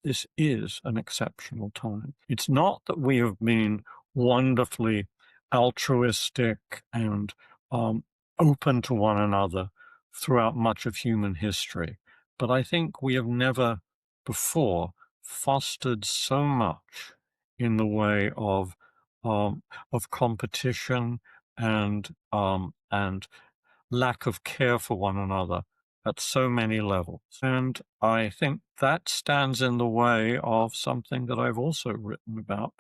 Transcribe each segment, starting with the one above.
this is an exceptional time. It's not that we have been wonderfully altruistic and open to one another throughout much of human history, but I think we have never before fostered so much in the way of competition and lack of care for one another at so many levels. And I think that stands in the way of something that I've also written about,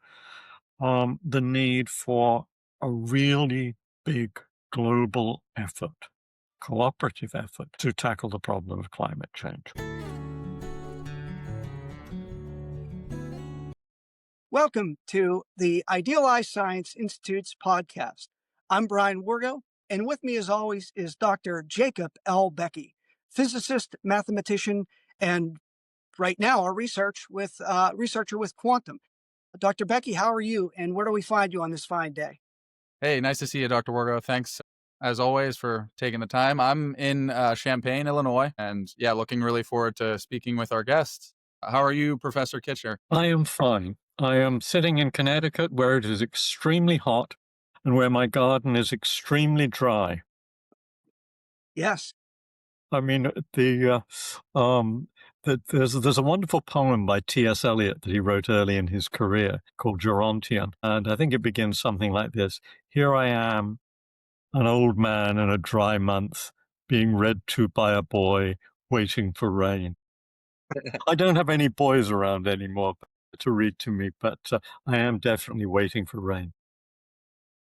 the need for a really big global effort, cooperative effort to tackle the problem of climate change. Welcome to the Idealized Science Institute's podcast. I'm Brian Wargo, and with me as always is Dr. Jacob L. Beckey, physicist, mathematician, and right now a researcher with quantum. Dr. Beckey, how are you, and where do we find you on this fine day? Hey, nice to see you, Dr. Wargo. Thanks, as always, for taking the time. I'm in Champaign, Illinois, and looking really forward to speaking with our guests. How are you, Professor Kitcher? I am fine. I am sitting in Connecticut where it is extremely hot and where my garden is extremely dry. Yes. I mean, there's a wonderful poem by T.S. Eliot that he wrote early in his career called Gerontion, and I think it begins something like this. Here I am, an old man in a dry month, being read to by a boy, waiting for rain. I don't have any boys around anymore to read to me, but I am definitely waiting for rain.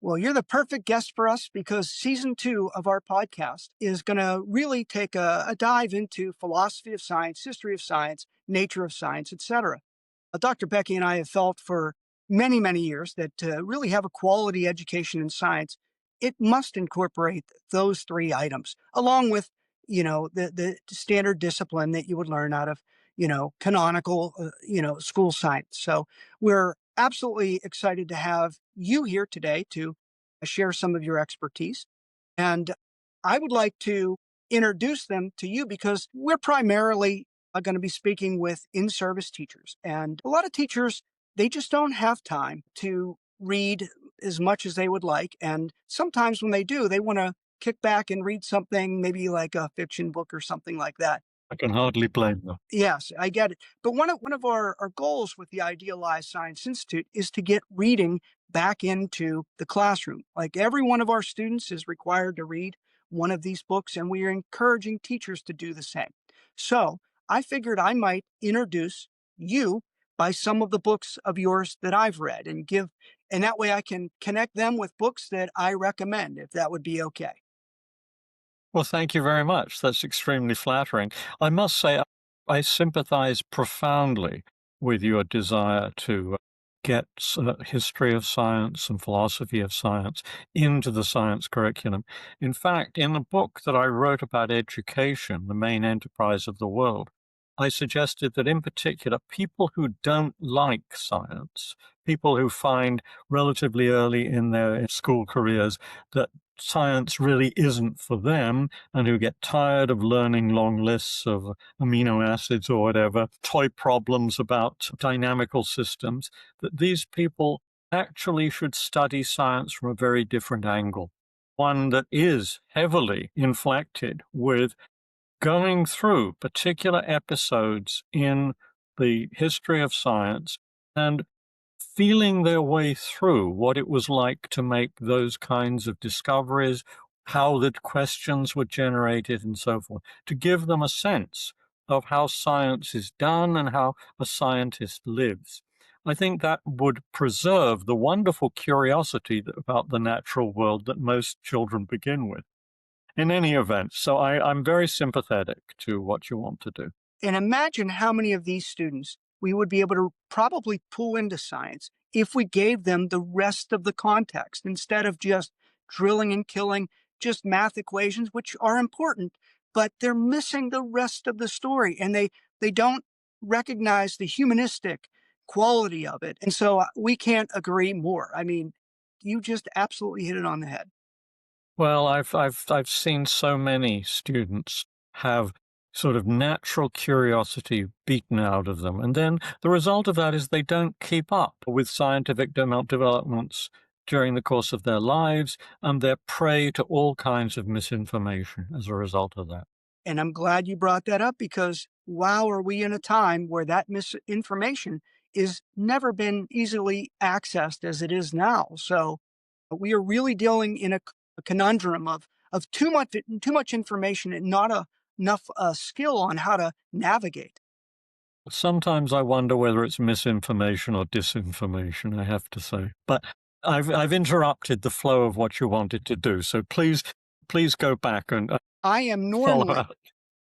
Well, you're the perfect guest for us because season 2 of our podcast is going to really take a dive into philosophy of science, history of science, nature of science, etc. Dr. Beckey and I have felt for many, many years that to really have a quality education in science, it must incorporate those 3 items, along with, the standard discipline that you would learn out of, canonical, school science. So we're absolutely excited to have you here today to share some of your expertise. And I would like to introduce them to you because we're primarily going to be speaking with in-service teachers. And a lot of teachers, they just don't have time to read as much as they would like. And sometimes when they do, they want to kick back and read something, maybe like a fiction book or something like that. I can hardly blame them. Yes, I get it. But one of our goals with the Idealized Science Institute is to get reading back into the classroom. Like every one of our students is required to read one of these books, and we are encouraging teachers to do the same. So I figured I might introduce you by some of the books of yours that I've read and that way I can connect them with books that I recommend, if that would be okay. Well, thank you very much. That's extremely flattering. I must say, I sympathize profoundly with your desire to get history of science and philosophy of science into the science curriculum. In fact, in the book that I wrote about education, the main enterprise of the world, I suggested that in particular, people who don't like science, people who find relatively early in their school careers that science really isn't for them and who get tired of learning long lists of amino acids or whatever, toy problems about dynamical systems, that these people actually should study science from a very different angle, one that is heavily inflected with going through particular episodes in the history of science and feeling their way through what it was like to make those kinds of discoveries, how the questions were generated and so forth, to give them a sense of how science is done and how a scientist lives. I think that would preserve the wonderful curiosity about the natural world that most children begin with. In any event, so I'm very sympathetic to what you want to do. And imagine how many of these students we would be able to probably pull into science if we gave them the rest of the context instead of just drilling and killing just math equations, which are important, but they're missing the rest of the story and they don't recognize the humanistic quality of it. And so we can't agree more. I mean, you just absolutely hit it on the head. Well, I've seen so many students have sort of natural curiosity beaten out of them. And then the result of that is they don't keep up with scientific developments during the course of their lives, and they're prey to all kinds of misinformation as a result of that. And I'm glad you brought that up because wow, are we in a time where that misinformation is never been easily accessed as it is now. So we are really dealing in a conundrum of too much information and not enough skill on how to navigate. Sometimes I wonder whether it's misinformation or disinformation, I have to say. But I've interrupted the flow of what you wanted to do, so please go back and I am follow normally up.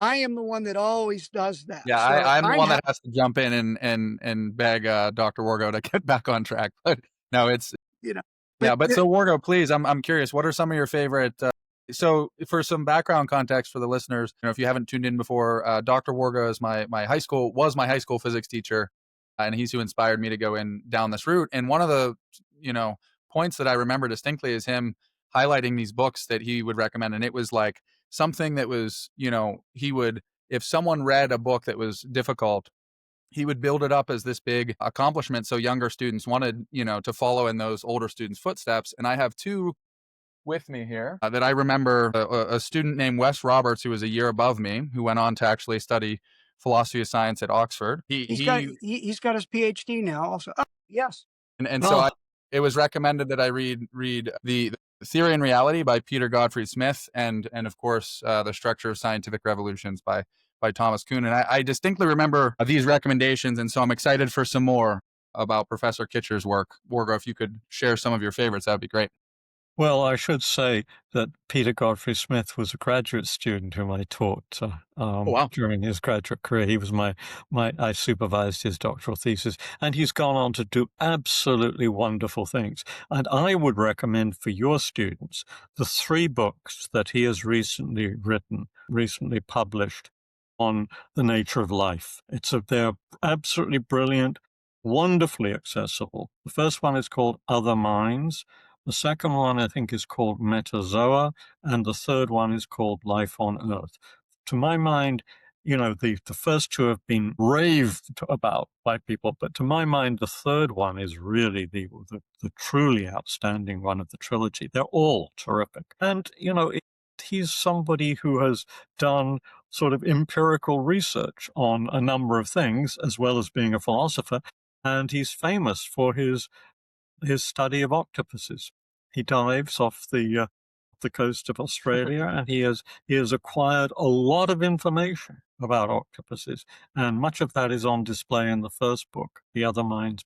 I am the one that always does that. Yeah, So I'm the I one have that has to jump in and beg Dr. Wargo to get back on track. But no, it's you know, but yeah. But so Wargo, please, I'm curious. What are some of your favorite? So for some background context for the listeners, if you haven't tuned in before, Dr. Wargo is my high school physics teacher, and he's who inspired me to go in down this route. And one of the you know points that I remember distinctly is him highlighting these books that he would recommend, and it was like something that was he would, if someone read a book that was difficult, he would build it up as this big accomplishment so younger students wanted to follow in those older students footsteps. And I have two with me here that I remember. A student named Wes Roberts, who was a year above me, who went on to actually study philosophy of science at Oxford. he's got his PhD now also. Oh, yes. And so Oh, it was recommended that I read the Theory and Reality by Peter Godfrey-Smith, and of course The Structure of Scientific Revolutions by Thomas Kuhn. And I distinctly remember these recommendations, and so I'm excited for some more about Professor Kitcher's work. Wargo, if you could share some of your favorites, that would be great. well, I should say that Peter Godfrey-Smith was a graduate student whom I taught Oh, wow. during his graduate career. He was I supervised his doctoral thesis, and he's gone on to do absolutely wonderful things. And I would recommend for your students the 3 books that he has recently published on the nature of life. They're absolutely brilliant, wonderfully accessible. The first one is called Other Minds. The second one, I think, is called Metazoa, and the third one is called Life on Earth. To my mind, the first 2 have been raved about by people, but to my mind, the third one is really the truly outstanding one of the trilogy. They're all terrific. And, he's somebody who has done sort of empirical research on a number of things, as well as being a philosopher, and he's famous for his study of octopuses. He dives off the coast of Australia, and he has acquired a lot of information about octopuses, and much of that is on display in the first book, The Other Minds.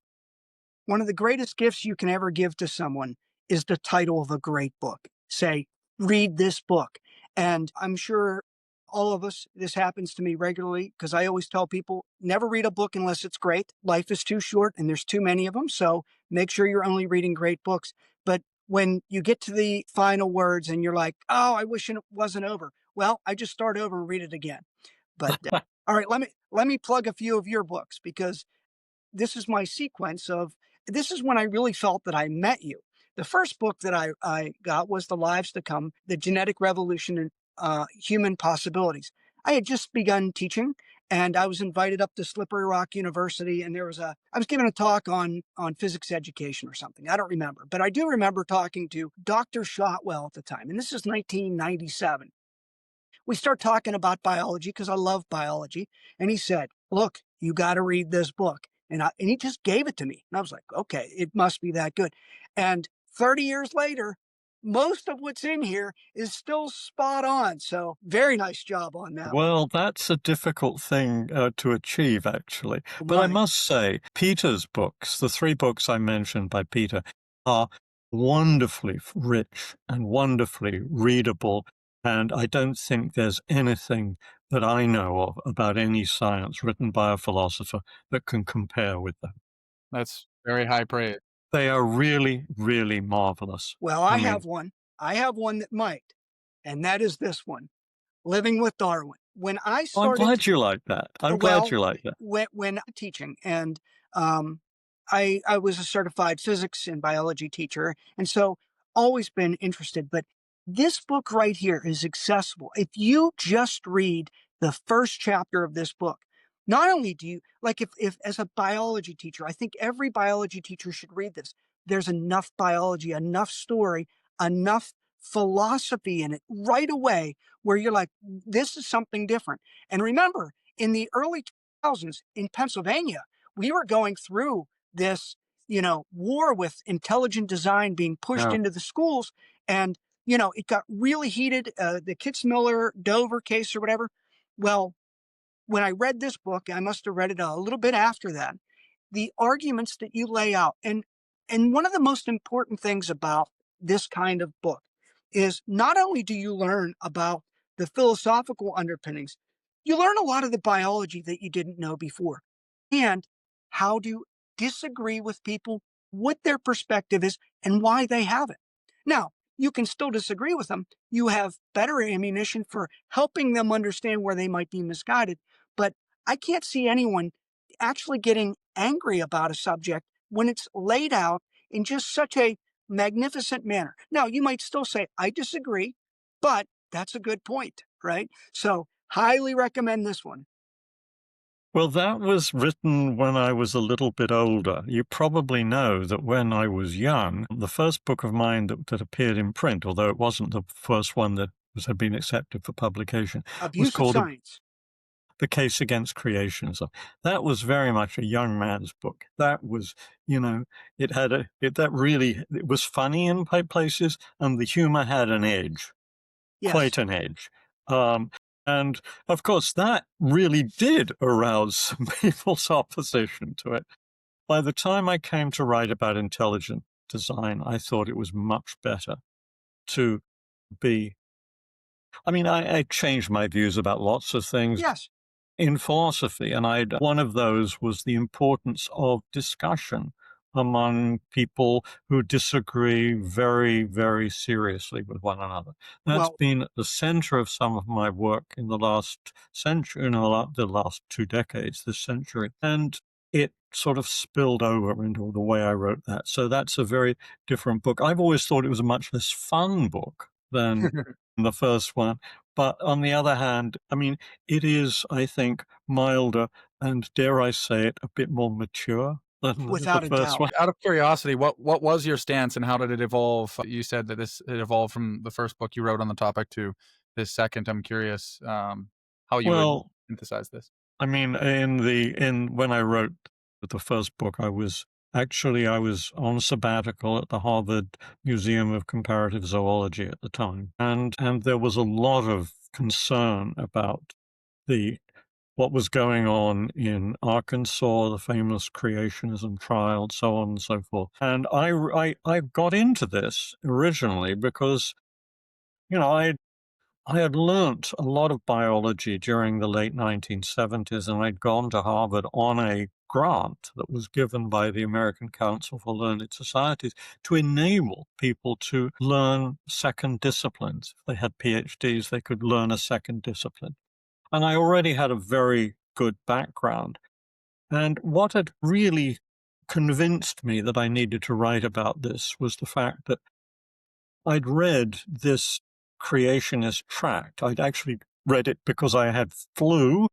One of the greatest gifts you can ever give to someone is the title of a great book. Say, read this book. And I'm sure all of us, this happens to me regularly because I always tell people never read a book unless it's great. Life is too short and there's too many of them. So make sure you're only reading great books. But when you get to the final words and you're like, oh, I wish it wasn't over. Well, I just start over and read it again. But all right, let me plug a few of your books because this is my sequence of this is when I really felt that I met you. The first book that I got was The Lives to Come, The Genetic Revolution and Human Possibilities. I had just begun teaching and I was invited up to Slippery Rock University and I was giving a talk on physics education or something. I don't remember, but I do remember talking to Dr. Shotwell at the time. And this is 1997. We start talking about biology because I love biology. And he said, look, you got to read this book. And he just gave it to me. And I was like, okay, it must be that good. And 30 years later, most of what's in here is still spot on. So very nice job on that one. Well, that's a difficult thing to achieve, actually. Oh But I my. must say, Peter's books, the 3 books I mentioned by Peter, are wonderfully rich and wonderfully readable. And I don't think there's anything that I know of about any science written by a philosopher that can compare with them. That's very high praise. They are really, really marvelous. Well, I I mean, have one. I have one that might. And that is this one, Living with Darwin. When I I'm started glad you like that. I'm glad Well, you like that. when teaching, and I was a certified physics and biology teacher, and so always been interested. But this book right here is accessible. If you just read the first chapter of this book. Not only do you like if as a biology teacher, I think every biology teacher should read this. There's enough biology, enough story, enough philosophy in it right away where you're like, this is something different. And remember, in the early 2000s in Pennsylvania, we were going through this, war with intelligent design being pushed Yeah. into the schools. And, it got really heated, the Kitzmiller Dover case or whatever. Well, when I read this book, I must have read it a little bit after that. The arguments that you lay out, and one of the most important things about this kind of book is not only do you learn about the philosophical underpinnings, you learn a lot of the biology that you didn't know before, and how to disagree with people, what their perspective is, and why they have it. Now, you can still disagree with them. You have better ammunition for helping them understand where they might be misguided. But I can't see anyone actually getting angry about a subject when it's laid out in just such a magnificent manner. Now, you might still say, I disagree, but that's a good point, right? So, highly recommend this one. Well, that was written when I was a little bit older. You probably know that when I was young, the first book of mine that appeared in print, although it wasn't the first one that had been accepted for publication, was Abuse of called science. The Case Against Creationism. That was very much a young man's book. That was, you know, it was funny in places, and the humor had an edge, Yes. quite an edge. Um, and of course, that really did arouse some people's opposition to it. By the time I came to write about intelligent design, I thought it was much better to be. I mean, I changed my views about lots of things Yes. in philosophy, and one of those was the importance of discussion among people who disagree very, very seriously with one another. That's Well, been at the center of some of my work in the last century, the last 2 decades, this century, and it sort of spilled over into the way I wrote that. So that's a very different book. I've always thought it was a much less fun book than the first one. But on the other hand, I mean, it is, I think, milder and, dare I say it, a bit more mature than the without a first doubt. one. Out of curiosity, what was your stance and how did it evolve? You said that it evolved from the first book you wrote on the topic to this second. I'm curious how you would Well, synthesize this. I mean, in when I wrote the first book, I was on sabbatical at the Harvard Museum of Comparative Zoology at the time, and there was a lot of concern about the what was going on in Arkansas, the famous creationism trial, so on and so forth. And I got into this originally because, you know, I had learnt a lot of biology during the late 1970s, and I'd gone to Harvard on a grant that was given by the American Council for Learned Societies to enable people to learn second disciplines. If they had PhDs, they could learn a second discipline. And I already had a very good background. And what had really convinced me that I needed to write about this was the fact that I'd read this creationist tract. I'd actually read it because I had flu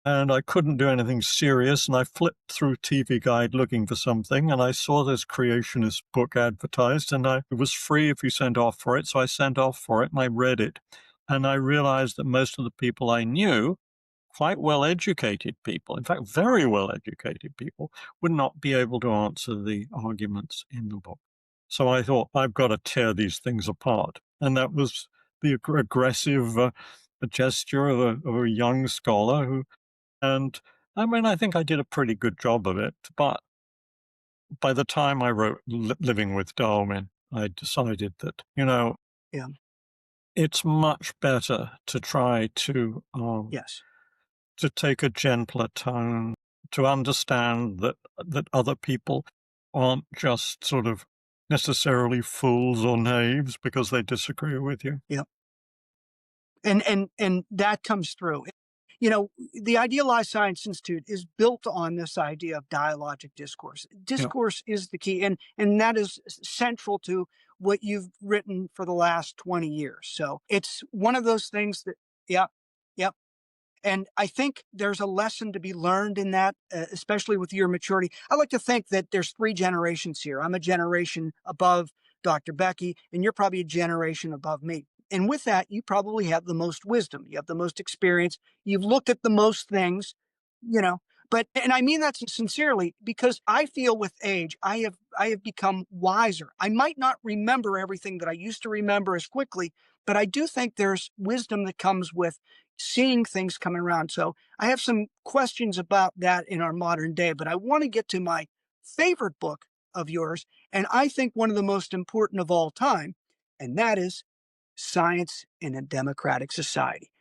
and I couldn't do anything serious. And I flipped through TV Guide looking for something, and I saw this creationist book advertised, and it was free if you sent off for it. So I sent off for it and I read it. And I realized that most of the people I knew, quite well educated people, in fact, very well educated people, would not be able to answer the arguments in the book. So I thought, I've got to tear these things apart. And that was the aggressive gesture of a young scholar and I mean, I think I did a pretty good job of it. But by the time I wrote Living with Darwin, I decided that, Yeah. it's much better to try Yes. to take a gentler tone, to understand that other people aren't just sort of necessarily fools or knaves because they disagree with you. Yeah. And that comes through. The Idealized Science Institute is built on this idea of dialogic discourse. Yeah. Discourse is the key, and that is central to what you've written for the last 20 years. So it's one of those things that, yeah, yep. And I think there's a lesson to be learned in that, especially with your maturity. I like to think that there's three generations here. I'm a generation above Dr. Beckey, and you're probably a generation above me. And with that, you probably have the most wisdom. You have the most experience. You've looked at the most things, you know. But and I mean that sincerely because I feel with age, I have become wiser. I might not remember everything that I used to remember as quickly, but I do think there's wisdom that comes with seeing things coming around. So I have some questions about that in our modern day, but I want to get to my favorite book of yours, and I think one of the most important of all time, and that is Science in a Democratic Society.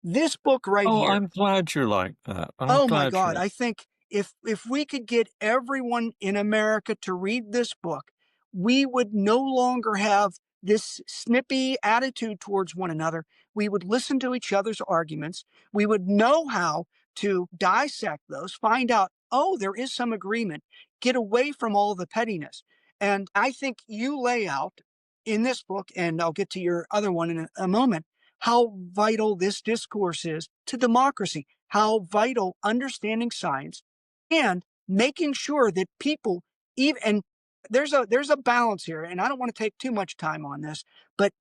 This book right Oh, here. I'm glad you like that. I'm Oh my glad you God. like. I think if we could get everyone in America to read this book, we would no longer have this snippy attitude towards one another. We would listen to each other's arguments. We would know how to dissect those, find out, oh, there is some agreement, get away from all the pettiness. And I think you lay out in this book, and I'll get to your other one in a moment, how vital this discourse is to democracy, how vital understanding science and making sure that people even and there's a balance here, and I don't want to take too much time on this, but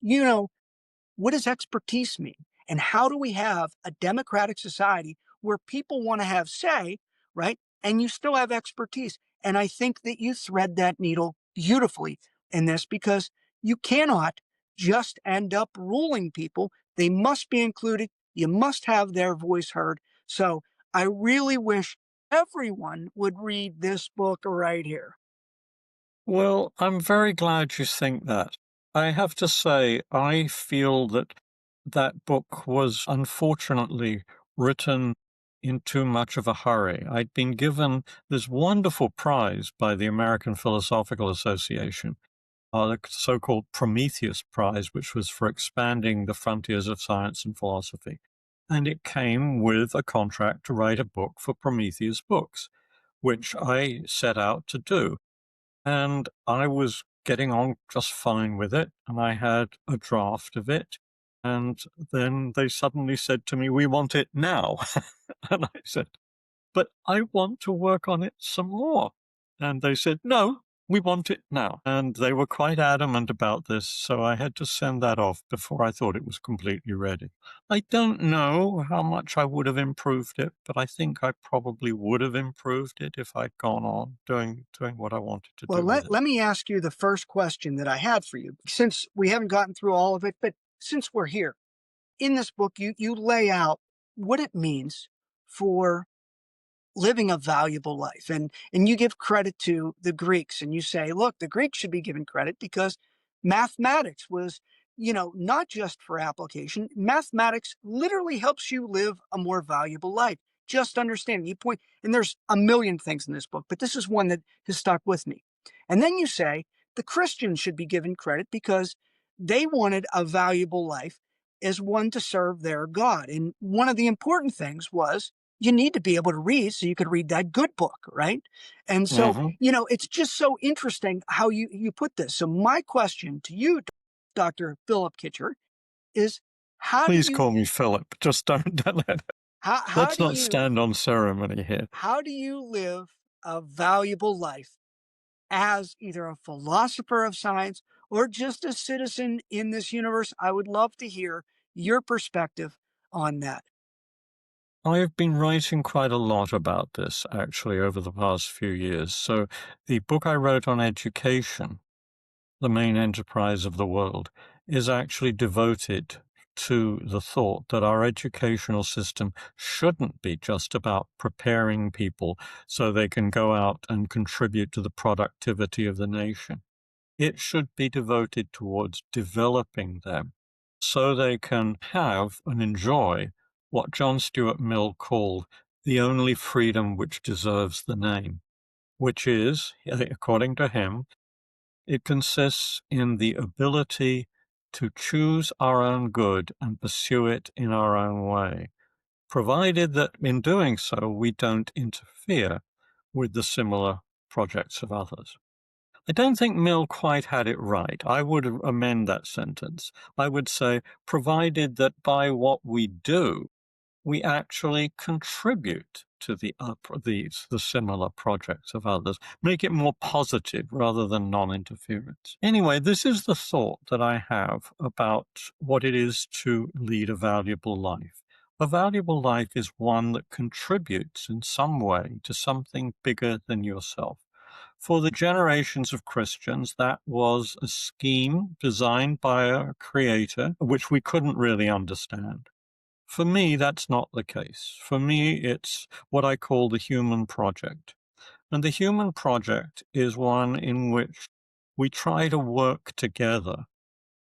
what does expertise mean? And how do we have a democratic society where people want to have say, right? And you still have expertise. And I think that you thread that needle beautifully in this because you cannot just end up ruling people. They must be included. You must have their voice heard. So I really wish everyone would read this book right here. Well, I'm very glad you think that. I have to say, I feel that that book was unfortunately written in too much of a hurry. I'd been given this wonderful prize by the American Philosophical Association, the so-called Prometheus Prize, which was for expanding the frontiers of science and philosophy. And it came with a contract to write a book for Prometheus Books, which I set out to do. And I was getting on just fine with it, and I had a draft of it. And then they suddenly said to me, "We want it now." And I said, "But I want to work on it some more." And they said, "No, we want it now." And they were quite adamant about this, so I had to send that off before I thought it was completely ready. I don't know how much I would have improved it, but I think I probably would have improved it if I'd gone on doing what I wanted to Well, do with it. let me ask you the first question that I had for you, since we haven't gotten through all of it, but since we're here. In this book, you lay out what it means for living a valuable life. And you give credit to the Greeks and you say, look, the Greeks should be given credit because mathematics was, not just for application. Mathematics literally helps you live a more valuable life. Just understanding. You point, and there's a million things in this book, but this is one that has stuck with me. And then you say the Christians should be given credit because they wanted a valuable life as one to serve their God. And one of the important things was you need to be able to read so you could read that good book, right? And so, Hmm. it's just so interesting how you put this. So my question to you, Dr. Philip Kitcher, is how do Please you call me Philip. Just don't how let's do not you stand on ceremony here. how do you live a valuable life as either a philosopher of science or just a citizen in this universe? I would love to hear your perspective on that. I have been writing quite a lot about this actually over the past few years. So the book I wrote on education, the main enterprise of the world, is actually devoted to the thought that our educational system shouldn't be just about preparing people so they can go out and contribute to the productivity of the nation. It should be devoted towards developing them so they can have and enjoy what John Stuart Mill called the only freedom which deserves the name, which is, according to him, it consists in the ability to choose our own good and pursue it in our own way, provided that in doing so we don't interfere with the similar projects of others. I don't think Mill quite had it right. I would amend that sentence. I would say, provided that by what we do, we actually contribute to the similar projects of others, make it more positive rather than non-interference. Anyway, this is the thought that I have about what it is to lead a valuable life. A valuable life is one that contributes in some way to something bigger than yourself. For the generations of Christians, that was a scheme designed by a creator, which we couldn't really understand. For me, that's not the case. For me, it's what I call the human project. And the human project is one in which we try to work together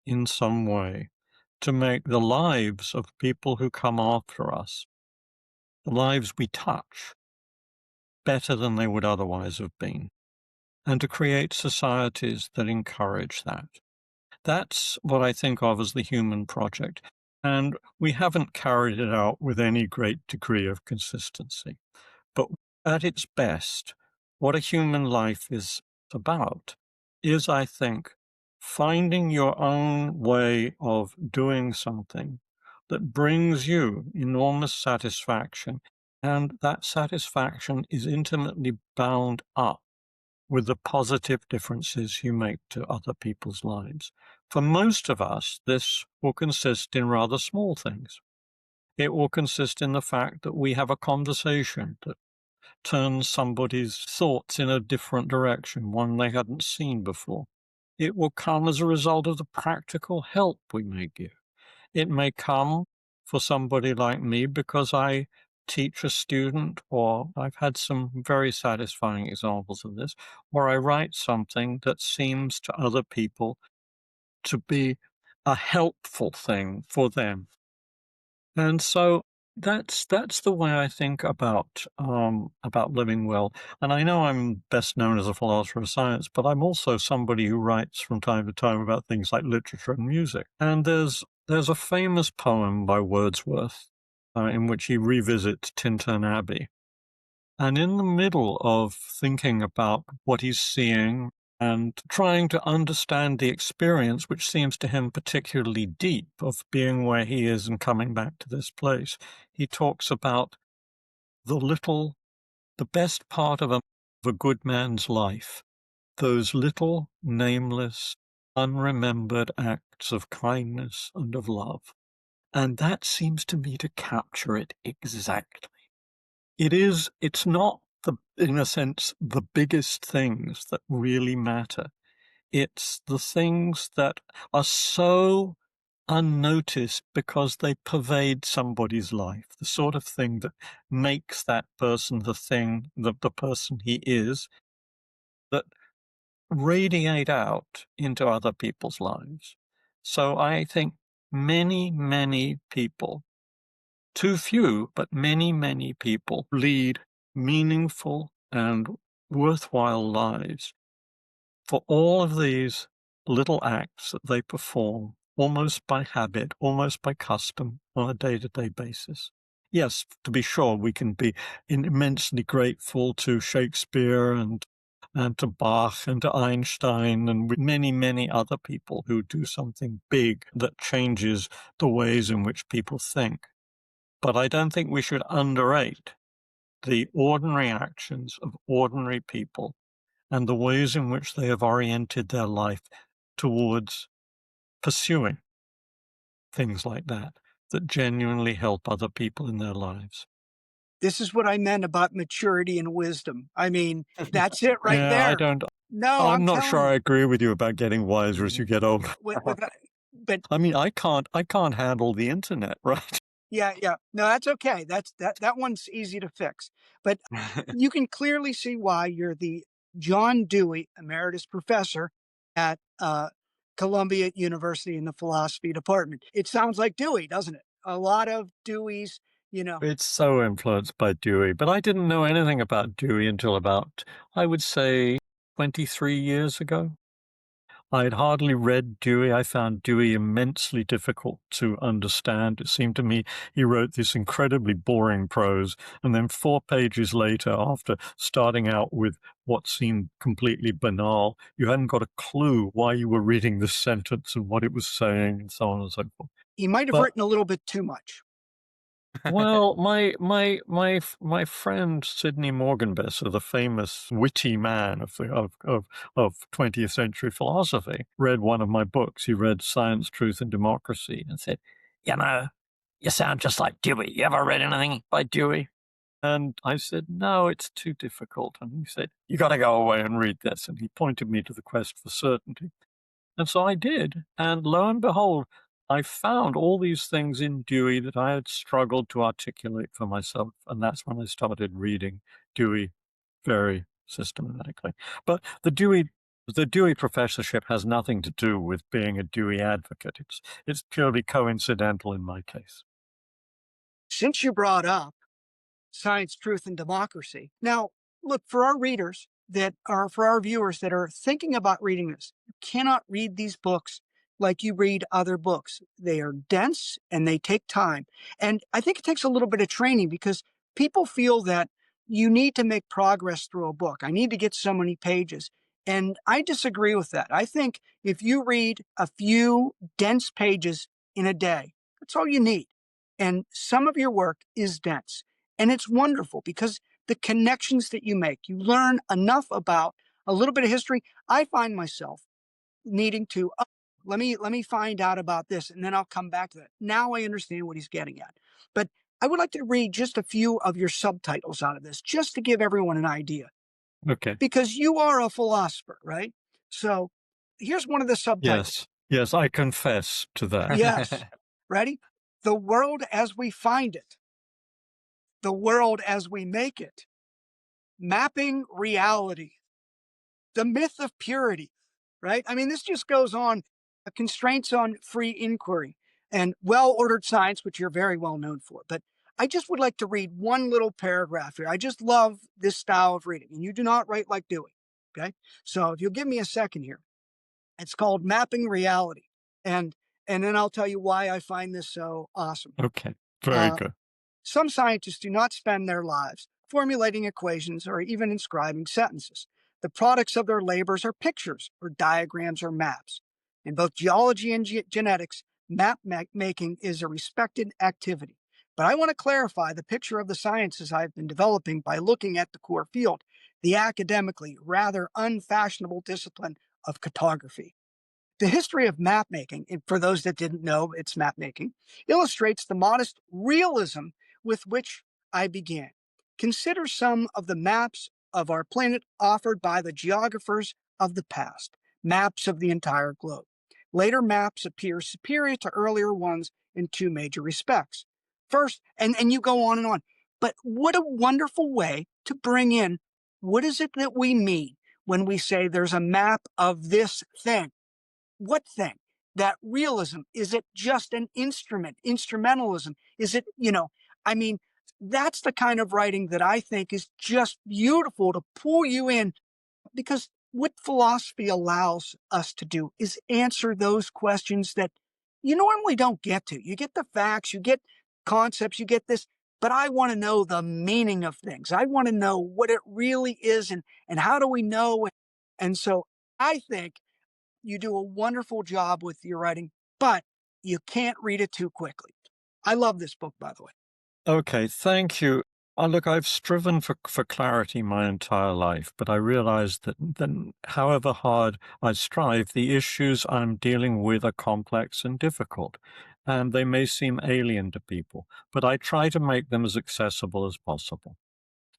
in some way to make the lives of people who come after us, the lives we touch, better than they would otherwise have been, and to create societies that encourage that. That's what I think of as the human project. And we haven't carried it out with any great degree of consistency. But at its best, what a human life is about is, I think, finding your own way of doing something that brings you enormous satisfaction. And that satisfaction is intimately bound up with the positive differences you make to other people's lives. For most of us, this will consist in rather small things. It will consist in the fact that we have a conversation that turns somebody's thoughts in a different direction, one they hadn't seen before. It will come as a result of the practical help we may give. It may come for somebody like me because I teach a student, or I've had some very satisfying examples of this, or I write something that seems to other people to be a helpful thing for them. And so that's the way I think about living well. And I know I'm best known as a philosopher of science, but I'm also somebody who writes from time to time about things like literature and music. And there's a famous poem by Wordsworth in which he revisits Tintern Abbey. And in the middle of thinking about what he's seeing and trying to understand the experience, which seems to him particularly deep, of being where he is and coming back to this place, he talks about the best part of a good man's life, those little, nameless, unremembered acts of kindness and of love. And that seems to me to capture it exactly. It's not in a sense, the biggest things that really matter. It's the things that are so unnoticed because they pervade somebody's life, the sort of thing that makes that person the person he is, that radiate out into other people's lives. So I think many, many people, too few, but many, many people lead meaningful and worthwhile lives for all of these little acts that they perform, almost by habit, almost by custom, on a day-to-day basis. Yes, to be sure, we can be immensely grateful to Shakespeare and to Bach and to Einstein and many, many other people who do something big that changes the ways in which people think. But I don't think we should underrate the ordinary actions of ordinary people and the ways in which they have oriented their life towards pursuing things like that genuinely help other people in their lives. This is what I meant about maturity and wisdom. I mean, that's it right Yeah, there. No, I'm I'm not telling sure you. I agree with you about getting wiser as you get older. With but I mean, I can't handle the internet, right? yeah, yeah. No, that's okay. That one's easy to fix. But you can clearly see why you're the John Dewey Emeritus Professor at Columbia University in the philosophy department. It sounds like Dewey, doesn't it? A lot of Dewey's, you know. It's so influenced by Dewey, but I didn't know anything about Dewey until about, I would say, 23 years ago. I had hardly read Dewey. I found Dewey immensely difficult to understand. It seemed to me he wrote this incredibly boring prose, and then 4 pages later, after starting out with what seemed completely banal, you hadn't got a clue why you were reading this sentence and what it was saying, and so on and so forth. He might have But written a little bit too much. Well, my friend Sidney Morgenbesser, the famous witty man of 20th century philosophy, read one of my books. He read Science, Truth, and Democracy, and said, "You know, you sound just like Dewey. You ever read anything by Dewey?" And I said, "No, it's too difficult." And he said, "You got to go away and read this." And he pointed me to The Quest for Certainty. And so I did. And lo and behold, I found all these things in Dewey that I had struggled to articulate for myself. And that's when I started reading Dewey very systematically. But the Dewey professorship has nothing to do with being a Dewey advocate. It's purely coincidental in my case. Since you brought up Science, Truth, and Democracy. Now, look, for our readers that are, for our viewers that are thinking about reading this, you cannot read these books like you read other books. They are dense and they take time. And I think it takes a little bit of training because people feel that you need to make progress through a book. I need to get so many pages. And I disagree with that. I think if you read a few dense pages in a day, that's all you need. And some of your work is dense. And it's wonderful because the connections that you make, you learn enough about a little bit of history. I find myself needing to, oh, let me find out about this, and then I'll come back to that. Now I understand what he's getting at. But I would like to read just a few of your subtitles out of this, just to give everyone an idea, Okay. because you are a philosopher, right? So here's one of the subtitles. Yes. Yes, I confess to that. Yes. Ready? The world as we find it, the world as we make it, mapping reality, the myth of purity, right? I mean, this just goes on. Constraints on free inquiry and well ordered science, which you're very well known for. But I just would like to read one little paragraph here. I just love this style of reading, and you do not write like Dewey. Okay. So if you'll give me a second here, it's called Mapping Reality. And and then I'll tell you why I find this so awesome. Okay. Very Uh, good. some scientists do not spend their lives formulating equations or even inscribing sentences. The products of their labors are pictures or diagrams or maps. In both geology and genetics, map making is a respected activity. But I want to clarify the picture of the sciences I've been developing by looking at the core field, the academically rather unfashionable discipline of cartography. The history of map making, for those that didn't know it's map making, illustrates the modest realism with which I began. Consider some of the maps of our planet offered by the geographers of the past, maps of the entire globe. Later maps appear superior to earlier ones in two major respects. First, and you go on and on, but what a wonderful way to bring in what is it that we mean when we say there's a map of this thing? What thing? That realism? Is it just an instrument? Instrumentalism? Is it, I mean, that's the kind of writing that I think is just beautiful to pull you in because what philosophy allows us to do is answer those questions that you normally don't get to. You get the facts, you get concepts, you get this, but I want to know the meaning of things. I want to know what it really is and how do we know it? And so I think you do a wonderful job with your writing, but you can't read it too quickly. I love this book, by the way. Okay, thank you. Look, I've striven for clarity my entire life, but I realize that then, however hard I strive, the issues I'm dealing with are complex and difficult, and they may seem alien to people, but I try to make them as accessible as possible.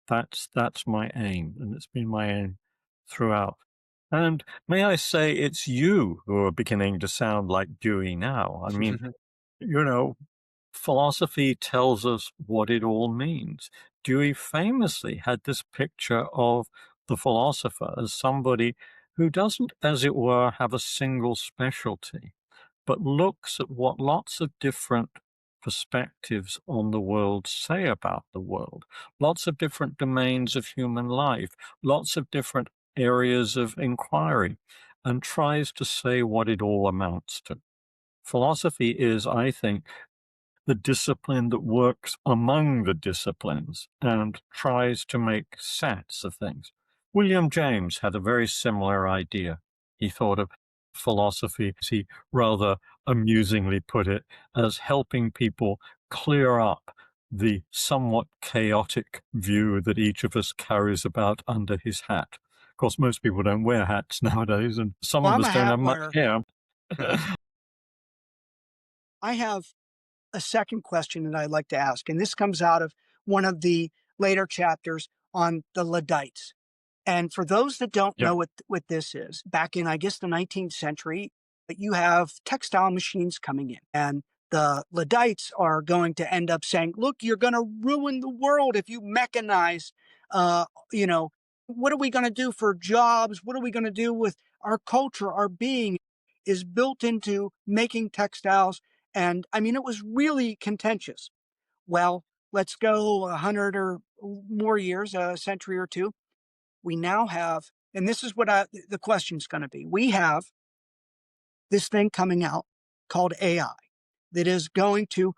That's my aim, and it's been my aim throughout. And may I say, it's you who are beginning to sound like Dewey now. I mean, you know, philosophy tells us what it all means. Dewey famously had this picture of the philosopher as somebody who doesn't, as it were, have a single specialty, but looks at what lots of different perspectives on the world say about the world, lots of different domains of human life, lots of different areas of inquiry, and tries to say what it all amounts to. Philosophy is, I think, the discipline that works among the disciplines and tries to make sense of things. William James had a very similar idea. He thought of philosophy, as he rather amusingly put it, as helping people clear up the somewhat chaotic view that each of us carries about under his hat. Of course, most people don't wear hats nowadays, and some Well, of I'm us a don't hat have much wearer. hair. I have a second question that I'd like to ask, and this comes out of one of the later chapters on the Luddites. And for those that don't Yeah. know what this is, back in, I guess, the 19th century, you have textile machines coming in. And the Luddites are going to end up saying, look, you're going to ruin the world if you mechanize, uh, you know, what are we going to do for jobs? What are we going to do with our culture? Our being is built into making textiles. And I mean, it was really contentious. Well, let's go 100 or more years, a century or two. We now have, and this is what the question's going to be. We have this thing coming out called AI that is going to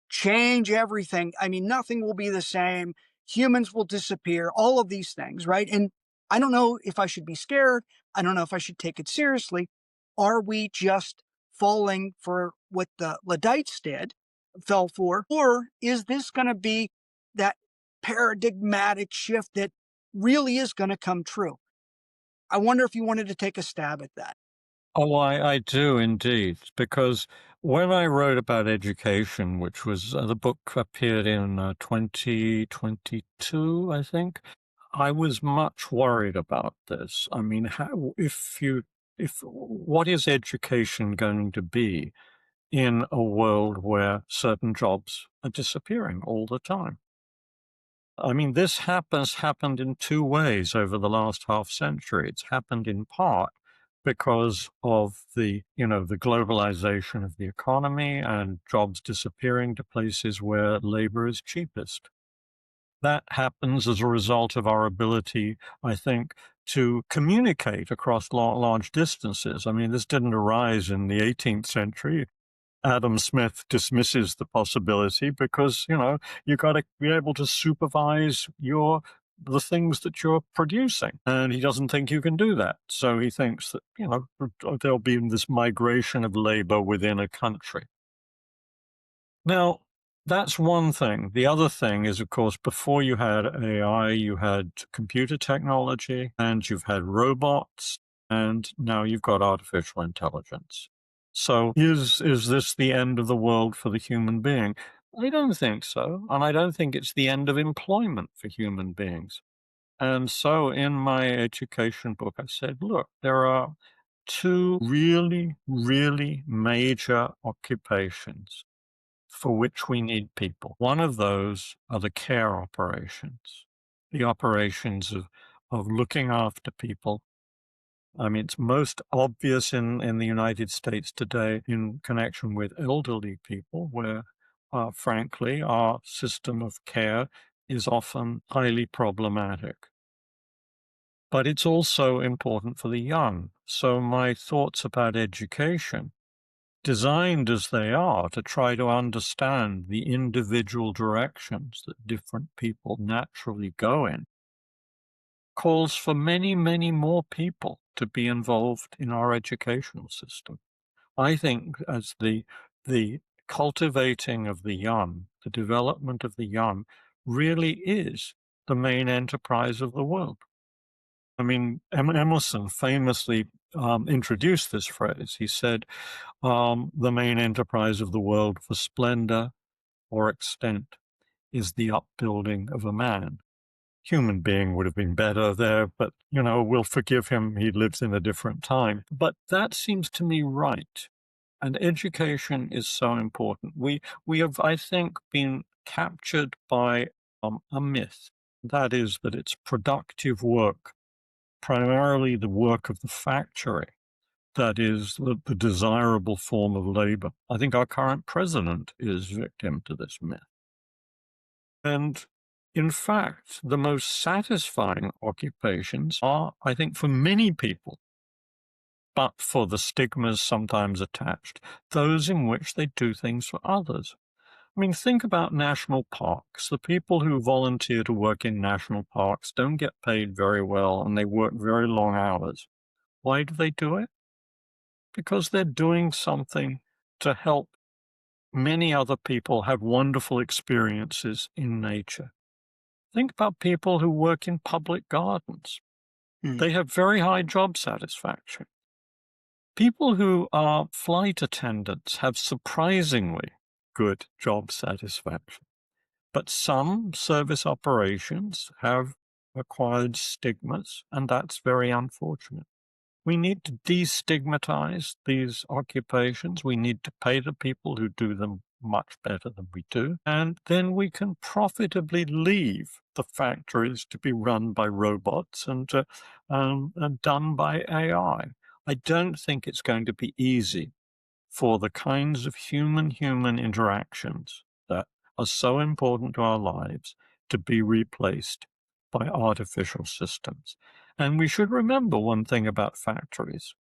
change everything. I mean, nothing will be the same. Humans will disappear, all of these things, right? And I don't know if I should be scared. I don't know if I should take it seriously. Are we just falling for what the Luddites fell for? Or is this going to be that paradigmatic shift that really is going to come true? I wonder if you wanted to take a stab at that. Oh, I do indeed, because when I wrote about education, which was the book appeared in 2022, I think, I was much worried about this. I mean, what is education going to be in a world where certain jobs are disappearing all the time? I mean, this happened in two ways over the last half century. It's happened in part because of the globalization of the economy and jobs disappearing to places where labor is cheapest. That happens as a result of our ability, I think, to communicate across large distances. I mean, this didn't arise in the 18th century. Adam Smith dismisses the possibility because, you got to be able to supervise the things that you're producing. And he doesn't think you can do that. So he thinks that, there'll be this migration of labor within a country. Now, that's one thing. The other thing is, of course, before you had AI, you had computer technology and you've had robots, and now you've got artificial intelligence. So is this the end of the world for the human being? I don't think so. And I don't think it's the end of employment for human beings. And so in my education book, I said, look, there are two really, really major occupations for which we need people. One of those are the care operations, the operations of looking after people. I mean, it's most obvious in the United States today in connection with elderly people, where, frankly, our system of care is often highly problematic. But it's also important for the young. So my thoughts about education, designed as they are to try to understand the individual directions that different people naturally go in, calls for many, many more people to be involved in our educational system. I think as the cultivating of the young, the development of the young, really is the main enterprise of the world. I mean, Emerson famously introduced this phrase. He said, the main enterprise of the world for splendor or extent is the upbuilding of a man. Human being would have been better there, but, we'll forgive him. He lives in a different time. But that seems to me right. And education is so important. We have, I think, been captured by a myth. That is that it's productive work, primarily the work of the factory, that is the desirable form of labor. I think our current president is victim to this myth. And in fact, the most satisfying occupations are, I think, for many people, but for the stigmas sometimes attached, those in which they do things for others. I mean, think about national parks. The people who volunteer to work in national parks don't get paid very well and they work very long hours. Why do they do it? Because they're doing something to help Many other people have wonderful experiences in nature. Think about people who work in public gardens. Mm. They have very high job satisfaction. People who are flight attendants have surprisingly good job satisfaction. But some service operations have acquired stigmas, and that's very unfortunate. We need to destigmatize these occupations. We need to pay the people who do them much better than we do. And then we can profitably leave the factories to be run by robots and done by AI. I don't think it's going to be easy for the kinds of human-human interactions that are so important to our lives to be replaced by artificial systems. And we should remember one thing about factories.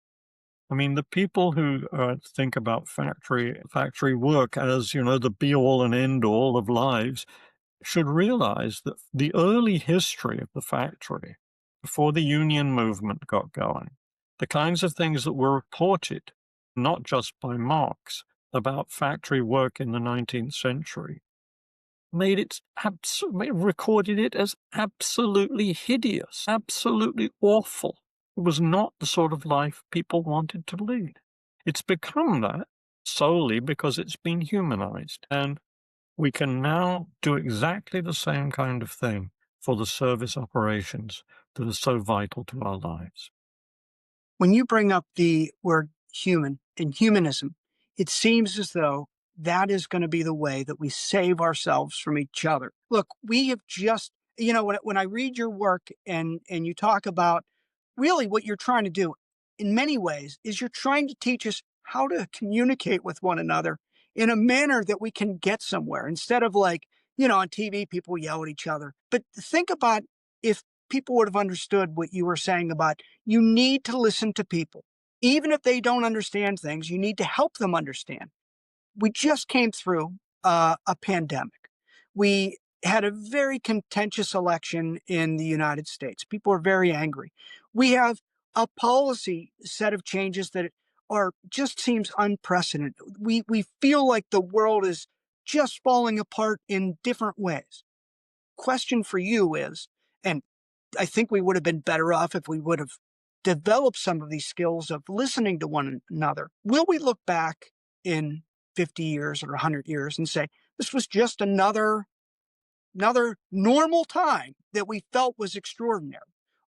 I mean, the people who think about factory work as, the be-all and end-all of lives should realize that the early history of the factory, before the union movement got going, the kinds of things that were reported, not just by Marx, about factory work in the 19th century, recorded it as absolutely hideous, absolutely awful. It was not the sort of life people wanted to lead. It's become that solely because it's been humanized. And we can now do exactly the same kind of thing for the service operations that are so vital to our lives. When you bring up the word human and humanism, it seems as though that is going to be the way that we save ourselves from each other. Look, we have just, when I read your work and you talk about really what you're trying to do in many ways is you're trying to teach us how to communicate with one another in a manner that we can get somewhere instead of like, on TV, people yell at each other. But think about if people would have understood what you were saying about you need to listen to people. Even if they don't understand things, you need to help them understand. We just came through a pandemic. We had a very contentious election in the United States. People are very angry. We have a policy set of changes that are just seems unprecedented. We feel like the world is just falling apart in different ways. Question for you is, and I think we would have been better off if we would have developed some of these skills of listening to one another. Will we look back in 50 years or 100 years and say, this was just another normal time that we felt was extraordinary?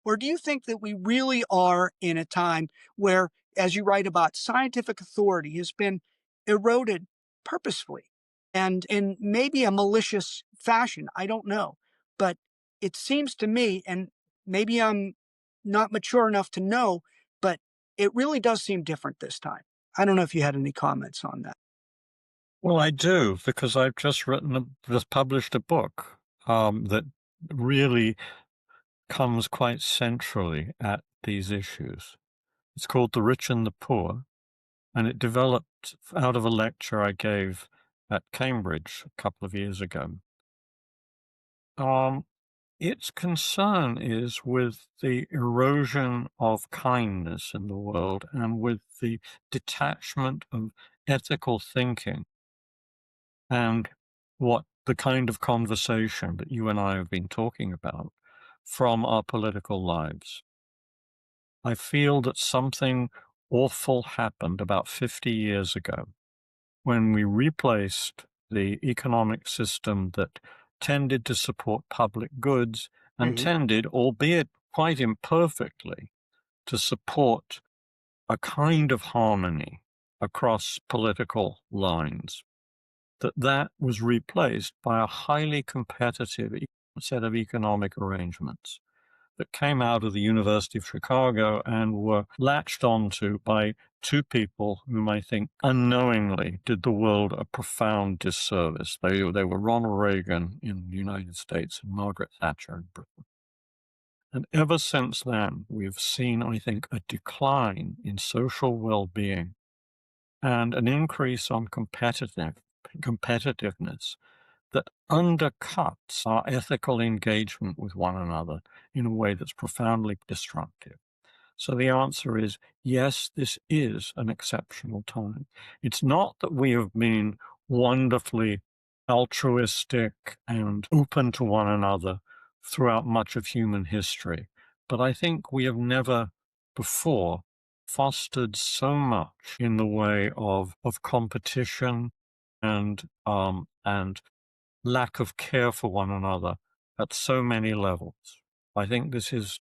Or do you think that we really are in a time where, as you write about, scientific authority has been eroded purposefully and in maybe a malicious fashion? I don't know. But it seems to me, and maybe I'm not mature enough to know, but it really does seem different this time. I don't know if you had any comments on that. Well, I do, because I've just published a book that really comes quite centrally at these issues. It's called The Rich and the Poor, and it developed out of a lecture I gave at Cambridge a couple of years ago. Its concern is with the erosion of kindness in the world and with the detachment of ethical thinking and what the kind of conversation that you and I have been talking about from our political lives. I feel that something awful happened about 50 years ago when we replaced the economic system that tended to support public goods and Hmm. tended, albeit quite imperfectly, to support a kind of harmony across political lines. That was replaced by a highly competitive set of economic arrangements that came out of the University of Chicago and were latched onto by two people whom I think unknowingly did the world a profound disservice. They were Ronald Reagan in the United States and Margaret Thatcher in Britain. And ever since then, we've seen, I think, a decline in social well-being and an increase on competitiveness that undercuts our ethical engagement with one another in a way that's profoundly destructive. So the answer is yes, this is an exceptional time. It's not that we have been wonderfully altruistic and open to one another throughout much of human history. But I think we have never before fostered so much in the way of competition and lack of care for one another at so many levels. I think this is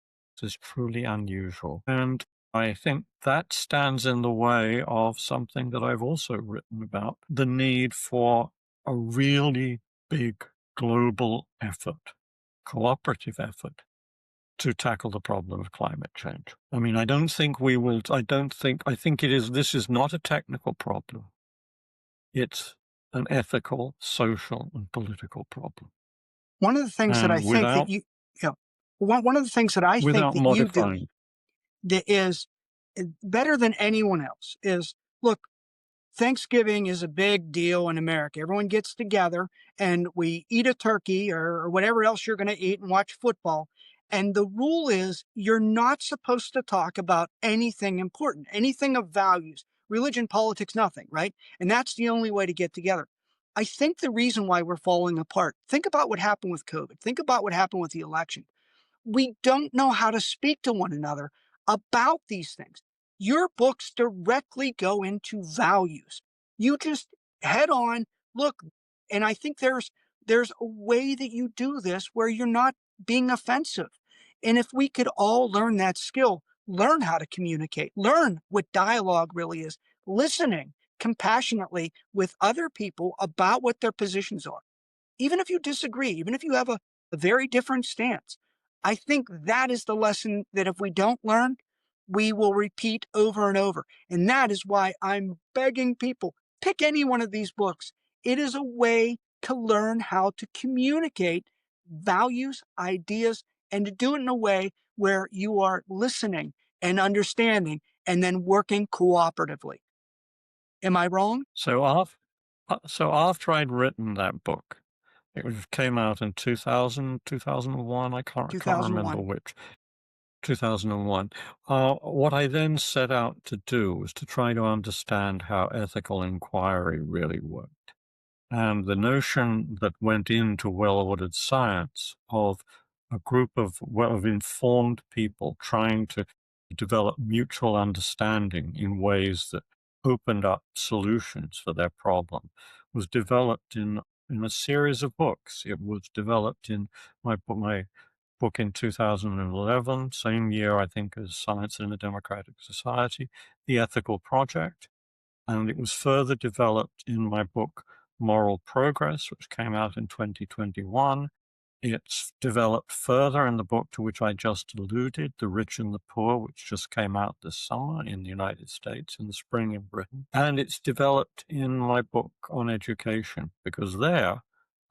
truly unusual. And I think that stands in the way of something that I've also written about, the need for a really big global effort, cooperative effort to tackle the problem of climate change. I mean, I think this is not a technical problem. It's an ethical, social, and political problem. One of the things that I And think that one of the things that I think without that you do modifying. that is better than anyone else is, look, Thanksgiving is a big deal in America. Everyone gets together and we eat a turkey or whatever else you're going to eat and watch football. And the rule is you're not supposed to talk about anything important, anything of values, religion, politics, nothing, right? And that's the only way to get together. I think the reason why we're falling apart, think about what happened with COVID. Think about what happened with the election. We don't know how to speak to one another about these things. Your books directly go into values. You just head on look, and I think there's a way that you do this where you're not being offensive. And if we could all learn that skill, learn how to communicate, learn what dialogue really is, listening compassionately with other people about what their positions are, even if you disagree, even if you have a very different stance. I think that is the lesson that if we don't learn, we will repeat over and over. And that is why I'm begging people, pick any one of these books. It is a way to learn how to communicate values, ideas, and to do it in a way where you are listening and understanding and then working cooperatively. Am I wrong? So after I'd written that book, came out in 2000, 2001. I can't remember 2001. which. 2001. What I then set out to do was to try to understand how ethical inquiry really worked. And the notion that went into well-ordered science of a group of informed people trying to develop mutual understanding in ways that opened up solutions for their problem was developed in a series of books. It was developed in my book in 2011, same year, I think, as Science in a Democratic Society, The Ethical Project. And it was further developed in my book, Moral Progress, which came out in 2021. It's developed further in the book to which I just alluded, The Rich and the Poor, which just came out this summer in the United States, in the spring in Britain. And it's developed in my book on education, because there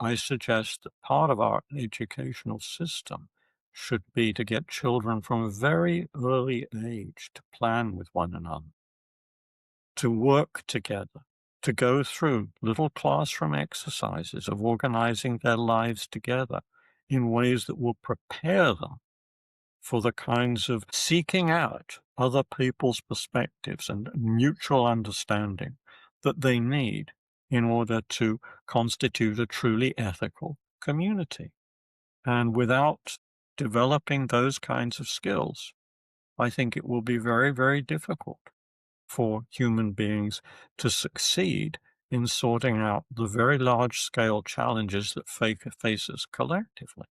I suggest that part of our educational system should be to get children from a very early age to plan with one another, to work together, to go through little classroom exercises of organizing their lives together in ways that will prepare them for the kinds of seeking out other people's perspectives and mutual understanding that they need in order to constitute a truly ethical community. And without developing those kinds of skills, I think it will be very, very difficult for human beings to succeed in sorting out the very large-scale challenges that face us collectively,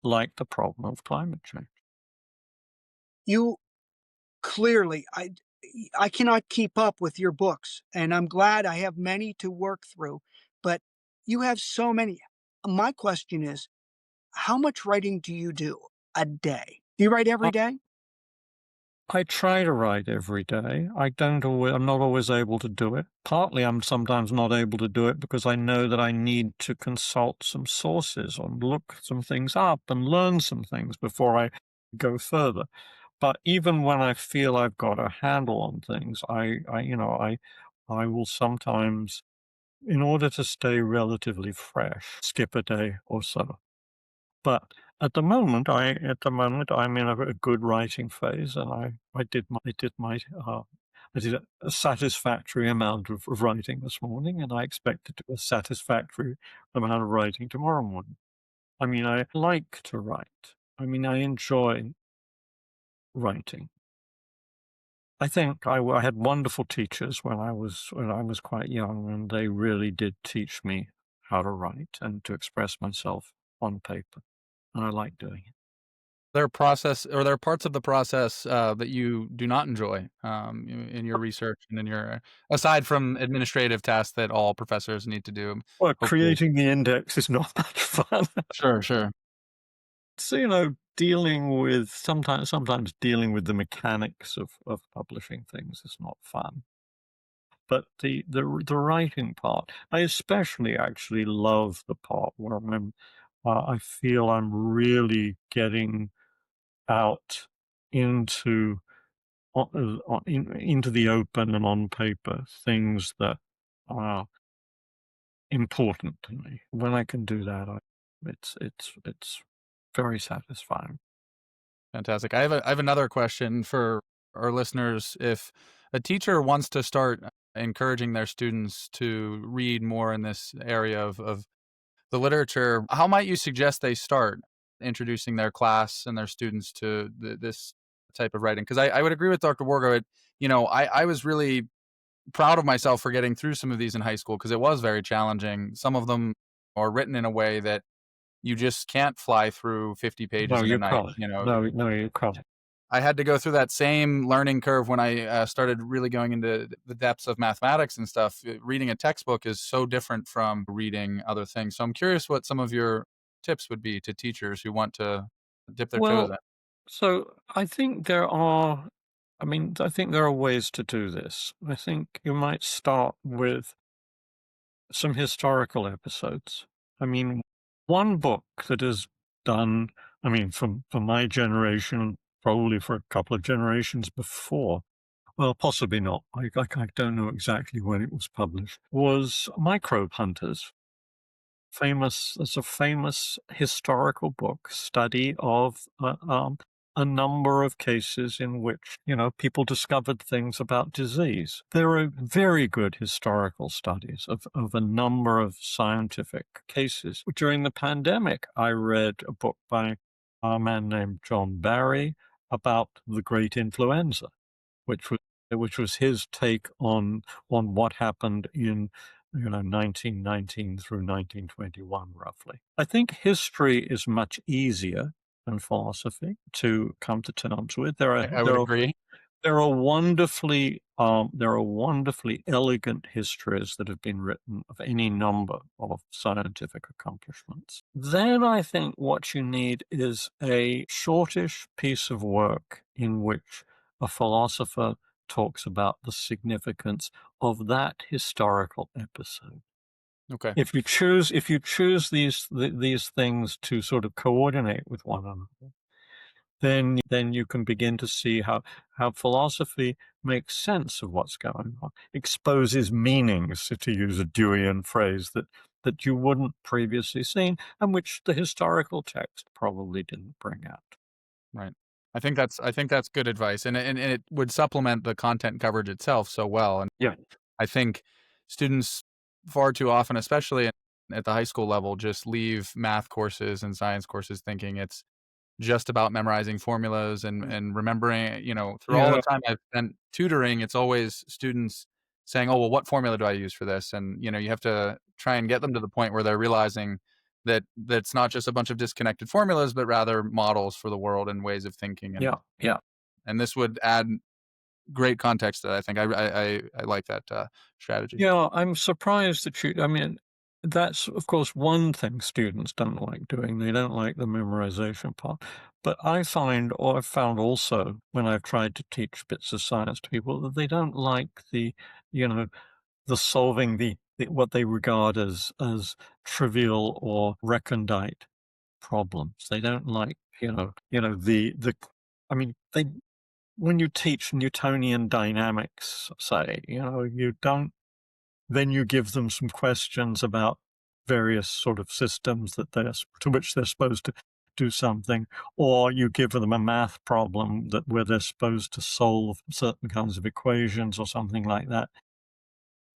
like the problem of climate change. You clearly, I cannot keep up with your books, and I'm glad I have many to work through, but you have so many. My question is, how much writing do you do a day? Do you write every day? I try to write every day. I'm not always able to do it. Partly I'm sometimes not able to do it because I know that I need to consult some sources or look some things up and learn some things before I go further. But even when I feel I've got a handle on things, I will sometimes, in order to stay relatively fresh, skip a day or so. But at the moment I'm in a good writing phase, and I did my I did a satisfactory amount of writing this morning, and I expect to do a satisfactory amount of writing tomorrow morning. I mean, I like to write. I mean, I enjoy writing. I think I had wonderful teachers when I was quite young, and they really did teach me how to write and to express myself on paper, and I like doing it. There process or there are parts of the process, that you do not enjoy, in your research and in your aside from administrative tasks that all professors need to do, Well, hopefully. creating the index is not much fun. Sure, sure. So, dealing with sometimes dealing with the mechanics of publishing things is not fun. But the writing part, I especially actually love the part where I feel I'm really getting out into into the open and on paper things that are important to me. When I can do that, it's very satisfying. Fantastic. I have another question for our listeners. If a teacher wants to start encouraging their students to read more in this area of the literature, how might you suggest they start introducing their class and their students to this type of writing? Because I would agree with Dr. Wargo. I was really proud of myself for getting through some of these in high school because it was very challenging. Some of them are written in a way that you just can't fly through 50 pages No, in a you night. can't. No, you can't. I had to go through that same learning curve when I started really going into the depths of mathematics and stuff. Reading a textbook is so different from reading other things. So I'm curious what some of your tips would be to teachers who want to dip their toes in. Well, so I think there are ways to do this. I think you might start with some historical episodes. I mean, one book that is done, I mean, for my generation, probably for a couple of generations before, well, possibly not. I don't know exactly when it was published, was Microbe Hunters. It's a famous historical book, study of a number of cases in which, people discovered things about disease. There are very good historical studies of a number of scientific cases. During the pandemic, I read a book by a man named John Barry about the Great Influenza, which was his take on what happened in 1919 through 1921 roughly. I think history is much easier than philosophy to come to terms with. I would agree. There are wonderfully elegant histories that have been written of any number of scientific accomplishments. Then I think what you need is a shortish piece of work in which a philosopher talks about the significance of that historical episode. Okay. If you choose these things to sort of coordinate with one another, then you can begin to see how philosophy makes sense of what's going on, exposes meanings, to use a Deweyan phrase, that you wouldn't previously seen, and which the historical text probably didn't bring out. Right. I think that's good advice, and it would supplement the content coverage itself so well. And Yeah, I think students far too often, especially at the high school level, just leave math courses and science courses thinking it's just about memorizing formulas and remembering, through all the yeah, time I've spent tutoring, it's always students saying, "Oh, well, what formula do I use for this?" And, you have to try and get them to the point where they're realizing that that's not just a bunch of disconnected formulas, but rather models for the world and ways of thinking. And yeah, yeah. and this would add great context to that, I think. I like that, strategy. Yeah, I'm surprised that I mean, that's of course one thing students don't like doing. They don't like the memorization part. But I've found also when I've tried to teach bits of science to people that they don't like you know, the solving what they regard as trivial or recondite problems. They don't like, the I mean, when you teach Newtonian dynamics, say, you don't then you give them some questions about various sort of systems to which they're supposed do something, or you give them a math problem where they're supposed to solve certain kinds of equations or something like that.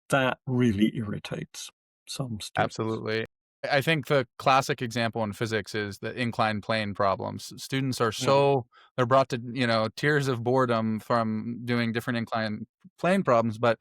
That really irritates some students. Absolutely. I think the classic example in physics is the inclined plane problems. Students are Yeah. they're brought to, tears of boredom from doing different inclined plane problems. But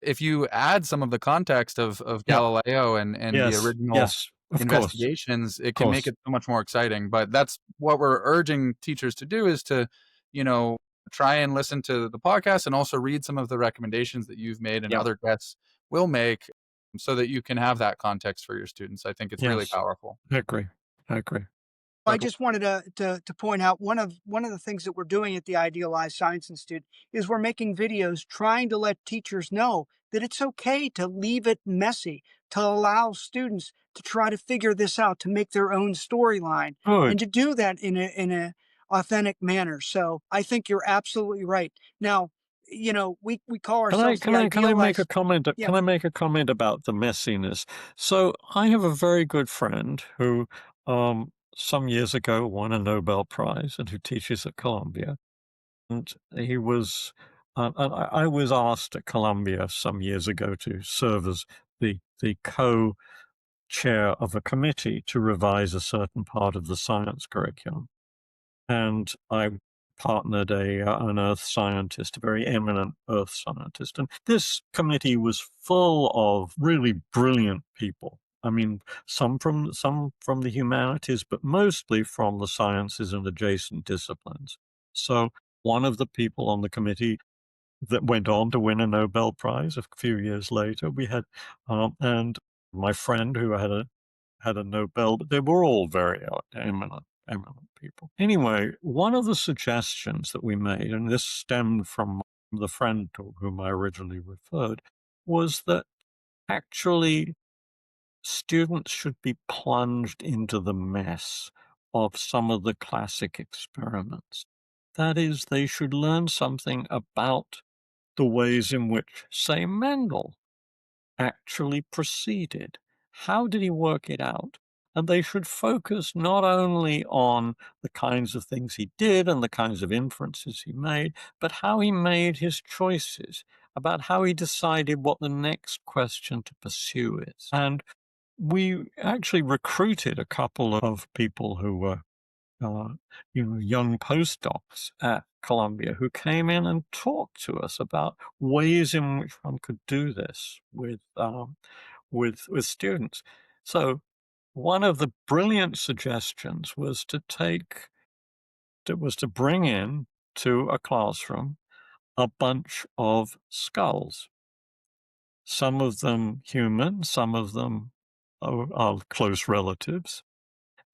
if you add some of the context of Yeah. Galileo and the Yes. original Yes. Of course. investigations, Of it can make course. it so much more exciting. But that's what we're urging teachers to do, is to, you know, try and listen to the podcast and also read some of the recommendations that you've made and Yeah. other guests will make, so that you can have that context for your students. I think it's really Yes. powerful. I agree. I agree. I But just wanted to point out one of the things that we're doing at the Idealized Science Institute is we're making videos trying to let teachers know that it's okay to leave it messy, to allow students to try to figure this out, to make their own storyline, and Good. to do that in a authentic manner. So I think you're absolutely right. Now, we call Can I ourselves can the I can I make a Idealized. comment? Yeah. Can I make a comment about the messiness? So I have a very good friend who, some years ago, won a Nobel Prize and who teaches at Columbia. And he was, and I was asked at Columbia some years ago to serve as the co-chair of a committee to revise a certain part of the science curriculum. And I partnered an earth scientist, a very eminent earth scientist. And this committee was full of really brilliant people. I mean, some from the humanities, but mostly from the sciences and adjacent disciplines. So one of the people on the committee that went on to win a Nobel Prize a few years later, we had, and my friend who had a Nobel, but they were all very eminent people. Anyway, one of the suggestions that we made, and this stemmed from the friend to whom I originally referred, was that actually students should be plunged into the mess of some of the classic experiments. That is, they should learn something about the ways in which, say, Mendel actually proceeded. How did he work it out? And they should focus not only on the kinds of things he did and the kinds of inferences he made, but how he made his choices, about how he decided what the next question to pursue is. And we actually recruited a couple of people who were uh, young postdocs at Columbia who came in and talked to us about ways in which one could do this with students. So one of the brilliant suggestions was to bring in to a classroom a bunch of skulls. Some of them human, some of them are close relatives,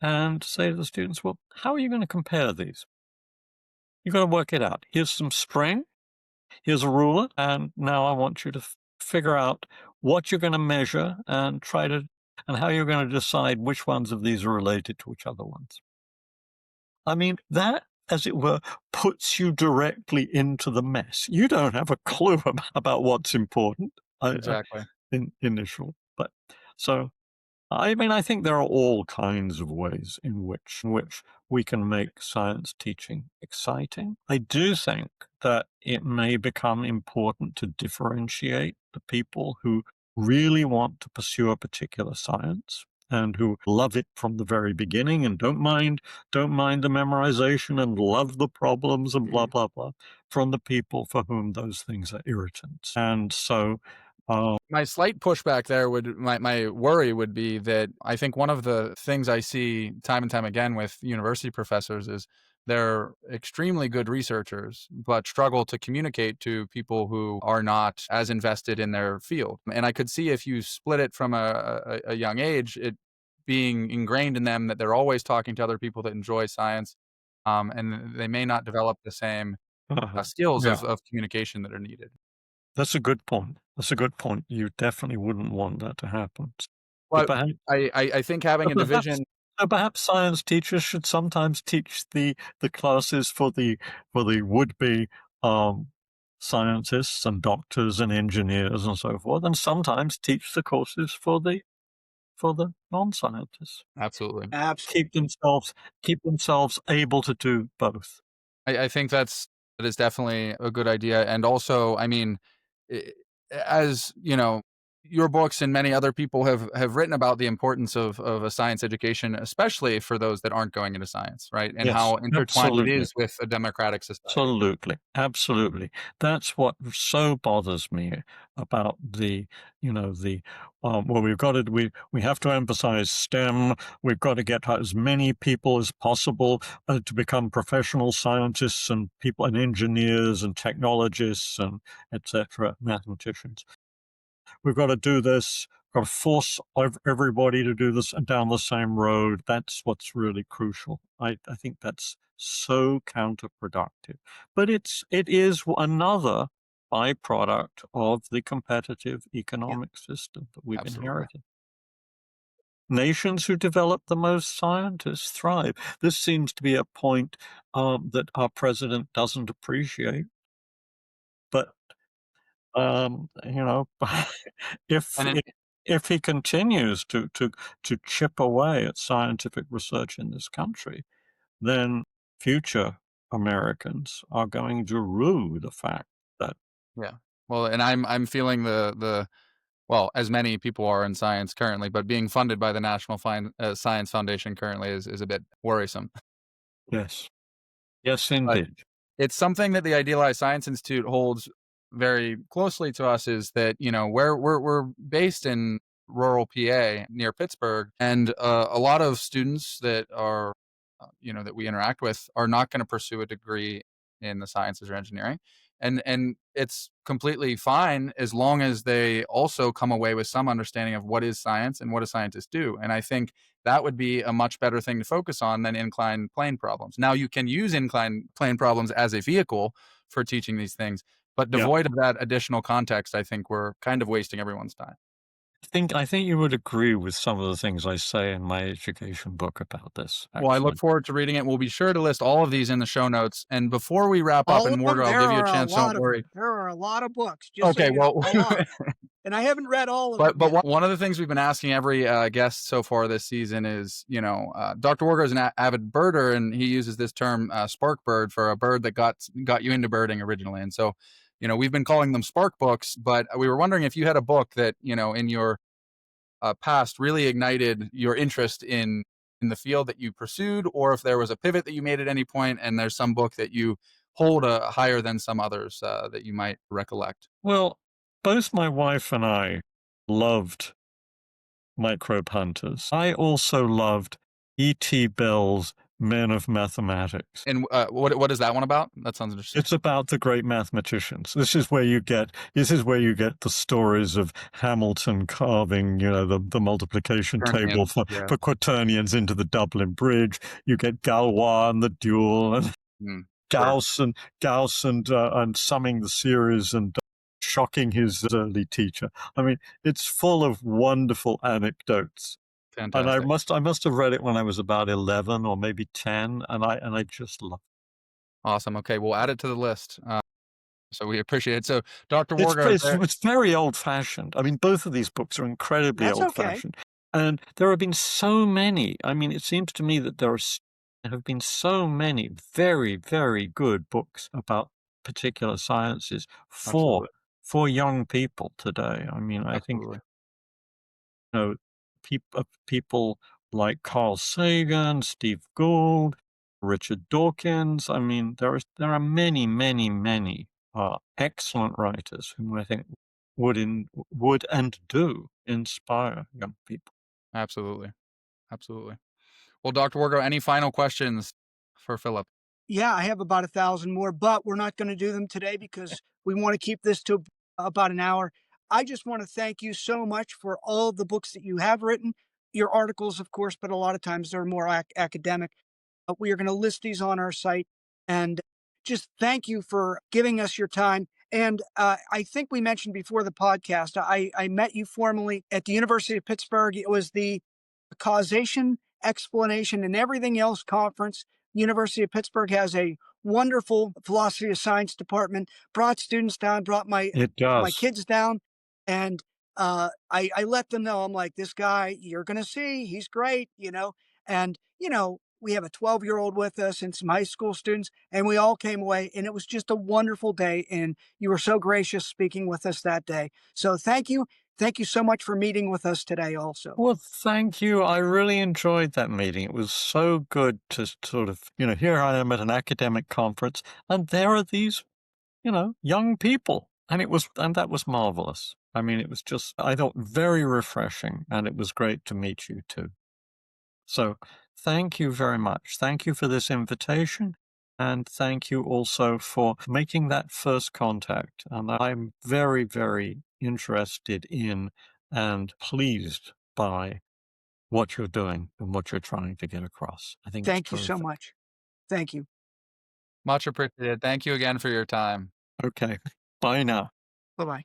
and say to the students, well, how are you going to compare these? You've got to work it out. Here's some string, here's a ruler, and now I want you to figure out what you're going to measure and and how you're going to decide which ones of these are related to which other ones. I mean, that, as it were, puts you directly into the mess. You don't have a clue about what's important exactly. initial. But so I mean, I think there are all kinds of ways in which we can make science teaching exciting. I do think that it may become important to differentiate the people who really want to pursue a particular science and who love it from the very beginning and don't mind the memorization and love the problems and blah blah blah, from the people for whom those things are irritants. And so My slight pushback there my worry would be that I think one of the things I see time and time again with university professors is they're extremely good researchers, but struggle to communicate to people who are not as invested in their field. And I could see, if you split it from a young age, it being ingrained in them that they're always talking to other people that enjoy science, and they may not develop the same skills yeah. of communication that are needed. That's a good point. That's a good point. You definitely wouldn't want that to happen. So But perhaps, I think having so a perhaps, division. so perhaps science teachers should sometimes teach the classes for the would-be um, scientists and doctors and engineers and so forth, and sometimes teach the courses for the non-scientists. Absolutely. Absolutely. Keep themselves able to do both. I think that is definitely a good idea, and also, I mean, I as, you know, your books and many other people have written about the importance of a science education, especially for those that aren't going into science, right? And Yes, how intertwined it absolutely. is with a democratic society. Absolutely, absolutely. That's what so bothers me about the, the well, we have to emphasize STEM. We've got to get as many people as possible to become professional scientists and people and engineers and technologists and etc. Mathematicians. We've got to do this. Got to force everybody to do this and down the same road. That's what's really crucial. I think that's so counterproductive. But it is another byproduct of the competitive Yeah. economic system that we've Absolutely. inherited. Nations who develop the most scientists thrive. This seems to be a point that our president doesn't appreciate. But if And if if he continues to chip away at scientific research in this country, then future Americans are going to rue the fact that yeah. Well, and I'm feeling the well, as many people are in science currently, but being funded by the National Science Foundation currently is a bit worrisome. yes, yes, But indeed, it's something that the Idealized Science Institute holds very closely to us is that, you know, we're based in rural PA near Pittsburgh, and a lot of students that are, you know, that we interact with are not going to pursue a degree in the sciences or engineering, and it's completely fine as long as they also come away with some understanding of what is science and what do scientists do. And I think that would be a much better thing to focus on than inclined plane problems. Now, you can use inclined plane problems as a vehicle for teaching these things, but yeah. devoid of that additional context, I think we're kind of wasting everyone's time. I think you would agree with some of the things I say in my education book about this, Well, I look actually. forward to reading it. We'll be sure to list all of these in the show notes. And before we wrap up, All and of them? Morgan, I'll There give you a are a chance. Don't lot of worry. them. There are a lot of books, just so Okay, you know, well, a lot. And I haven't read all of them but yet. one of the things we've been asking every guest so far this season is, you know, Dr. Wargo is an avid birder, and he uses this term spark bird for a bird that got you into birding originally. And so, you know, we've been calling them spark books, but we were wondering if you had a book that, you know, in your past really ignited your interest in the field that you pursued, or if there was a pivot that you made at any point, and there's some book that you hold higher than some others that you might recollect. Well, both my wife and I loved microbe hunters. I also loved E.T. Bell's Men of Mathematics. And what is that one about? That sounds interesting. It's about the great mathematicians. This is where you get the stories of Hamilton carving, the multiplication table Turnians, for, yeah. for quaternions into the Dublin Bridge. You get Galois and the duel, and Mm, sure. Gauss and summing the series and shocking his early teacher. I mean, it's full of wonderful anecdotes. And I Fantastic. must I must have read it when I was about 11 or maybe 10, and I just loved Awesome. Okay, we'll add it to the list. So we appreciate it. So, Dr. it. It's Wargo, is it's there? it's very old-fashioned. I mean, both of these books are incredibly That's okay. old-fashioned, and there have been so many. I mean, it seems to me that there have been so many very, very good books about particular sciences for Absolutely, young people today. I mean, I think absolutely, know, people like Carl Sagan, Steve Gould, Richard Dawkins. I mean, there are many, many, many excellent writers whom I think would and do inspire young people. absolutely, absolutely. Well, Dr. Wargo, any final questions for Philip? Yeah, I have about 1,000 more, but we're not going to do them today because we want to keep this to about an hour. I just want to thank you so much for all the books that you have written, your articles, of course, but a lot of times they're more academic. We are going to list these on our site. And just thank you for giving us your time. And I think we mentioned before the podcast, I met you formally at the University of Pittsburgh. It was the Causation, Explanation, and Everything Else conference. University of Pittsburgh has a wonderful philosophy of science department. Brought students down, brought my It does. kids down, and I let them know, I'm like, this guy, you're going to see, he's great, and, we have a 12-year-old with us and some high school students, and we all came away, and it was just a wonderful day. And you were so gracious speaking with us that day. So thank you. Thank you so much for meeting with us today, also. Well, thank you. I really enjoyed that meeting. It was so good to sort of, here I am at an academic conference, and there are these, young people. And that was marvelous. I mean, it was just, I thought, very refreshing, and it was great to meet you too. So thank you very much. Thank you for this invitation. And thank you also for making that first contact. And I'm very, very interested in and pleased by what you're doing and what you're trying to get across. I think it's Thank you so terrific. much. Thank you. Much appreciated. Thank you again for your time. Okay. Bye now. Bye bye.